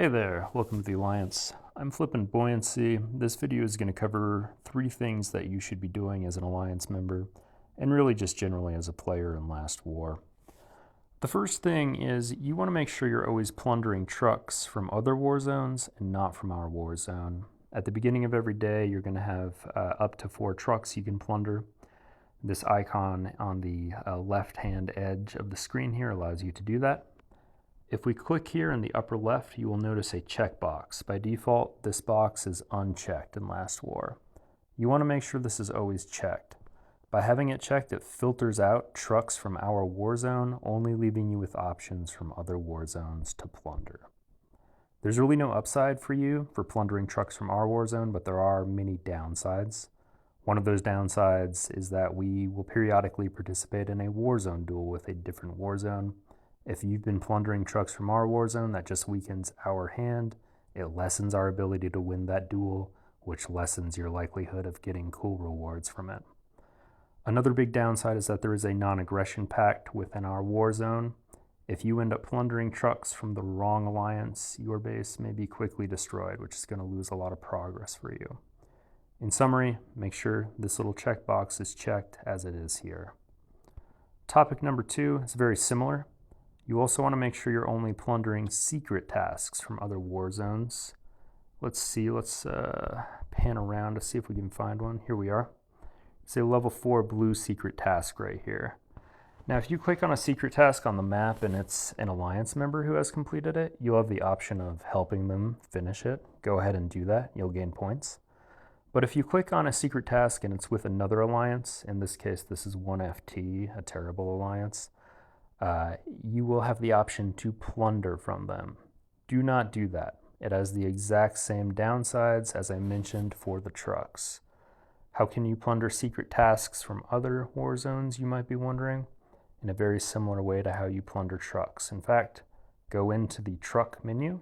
Hey there, welcome to the Alliance. I'm Flippin' Buoyancy. This video is going to cover 3 things that you should be doing as an Alliance member, and really just generally as a player in Last War. The first thing is you want to make sure you're always plundering trucks from other war zones and not from our war zone. At the beginning of every day, you're going to have up to 4 trucks you can plunder. This icon on the left-hand edge of the screen here allows you to do that. If we click here in the upper left, you will notice a checkbox. By default, this box is unchecked in Last War. You want to make sure this is always checked. By having it checked, it filters out trucks from our war zone, only leaving you with options from other war zones to plunder. There's really no upside for you for plundering trucks from our war zone, but there are many downsides. One of those downsides is that we will periodically participate in a war zone duel with a different war zone. If you've been plundering trucks from our war zone, that just weakens our hand. It lessens our ability to win that duel, which lessens your likelihood of getting cool rewards from it. Another big downside is that there is a non-aggression pact within our war zone. If you end up plundering trucks from the wrong alliance, your base may be quickly destroyed, which is going to lose a lot of progress for you. In summary, make sure this little checkbox is checked as it is here. Topic number 2 is very similar. You also want to make sure you're only plundering secret tasks from other war zones. Let's pan around to see if we can find one. Here we are. It's a level 4 blue secret task right here. Now, if you click on a secret task on the map and it's an Alliance member who has completed it, you'll have the option of helping them finish it. Go ahead and do that. You'll gain points. But if you click on a secret task and it's with another alliance, in this case, this is 1FT, a terrible alliance, you will have the option to plunder from them. Do not do that. It has the exact same downsides as I mentioned for the trucks. How can you plunder secret tasks from other war zones, you might be wondering? In a very similar way to how you plunder trucks. In fact, go into the truck menu,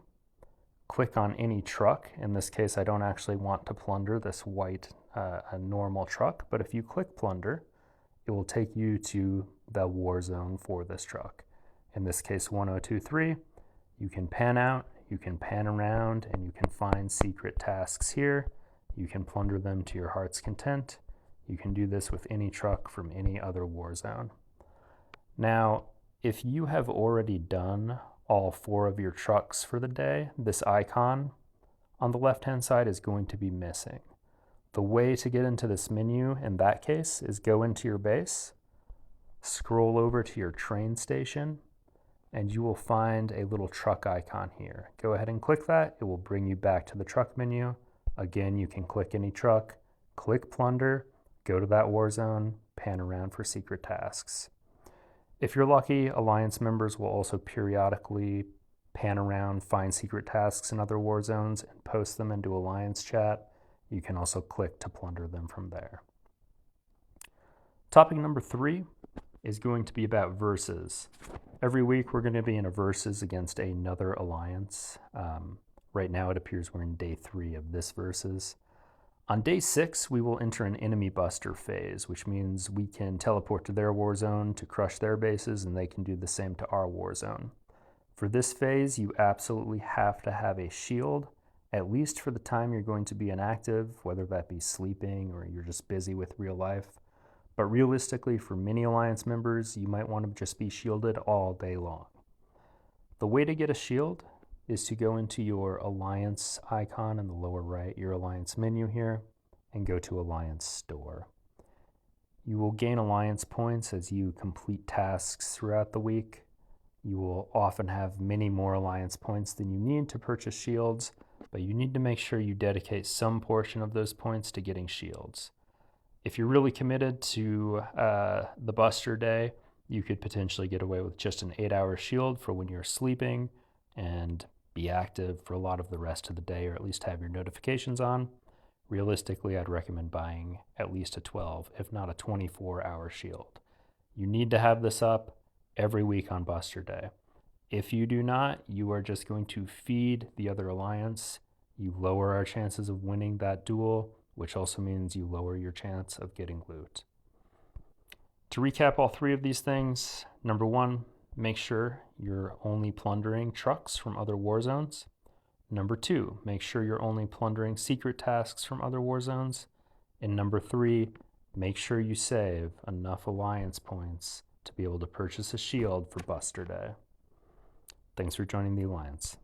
click on any truck. In this case, I don't actually want to plunder this white a normal truck, but if you click plunder, it will take you to the war zone for this truck. In this case, 1023, you can pan out, you can pan around, and you can find secret tasks here. You can plunder them to your heart's content. You can do this with any truck from any other war zone. Now, if you have already done all 4 of your trucks for the day, this icon on the left-hand side is going to be missing. The way to get into this menu in that case is go into your base, scroll over to your train station, and you will find a little truck icon here. Go ahead and click that. It will bring you back to the truck menu. Again, you can click any truck, click plunder, go to that war zone, pan around for secret tasks. If you're lucky, Alliance members will also periodically pan around, find secret tasks in other war zones, and post them into Alliance chat. You can also click to plunder them from there. Topic number 3 is going to be about versus. Every week we're going to be in a versus against another alliance. Right now it appears we're in day 3 of this versus. On day 6, we will enter an enemy buster phase, which means we can teleport to their war zone to crush their bases, and they can do the same to our war zone. For this phase, you absolutely have to have a shield, at least for the time you're going to be inactive, whether that be sleeping or you're just busy with real life. But realistically, for many Alliance members, you might want to just be shielded all day long. The way to get a shield is to go into your Alliance icon in the lower right, your Alliance menu here, and go to Alliance Store. You will gain Alliance points as you complete tasks throughout the week. You will often have many more Alliance points than you need to purchase shields, but you need to make sure you dedicate some portion of those points to getting shields. If you're really committed to the Buster Day, you could potentially get away with just an 8-hour shield for when you're sleeping and be active for a lot of the rest of the day, or at least have your notifications on. Realistically, I'd recommend buying at least a 12, if not a 24-hour shield. You need to have this up every week on Buster Day. If you do not, you are just going to feed the other alliance. You lower our chances of winning that duel, which also means you lower your chance of getting loot. To recap all 3 of these things, number 1, make sure you're only plundering trucks from other war zones. Number 2, make sure you're only plundering secret tasks from other war zones. And number 3, make sure you save enough alliance points to be able to purchase a shield for Buster Day. Thanks for joining the Alliance.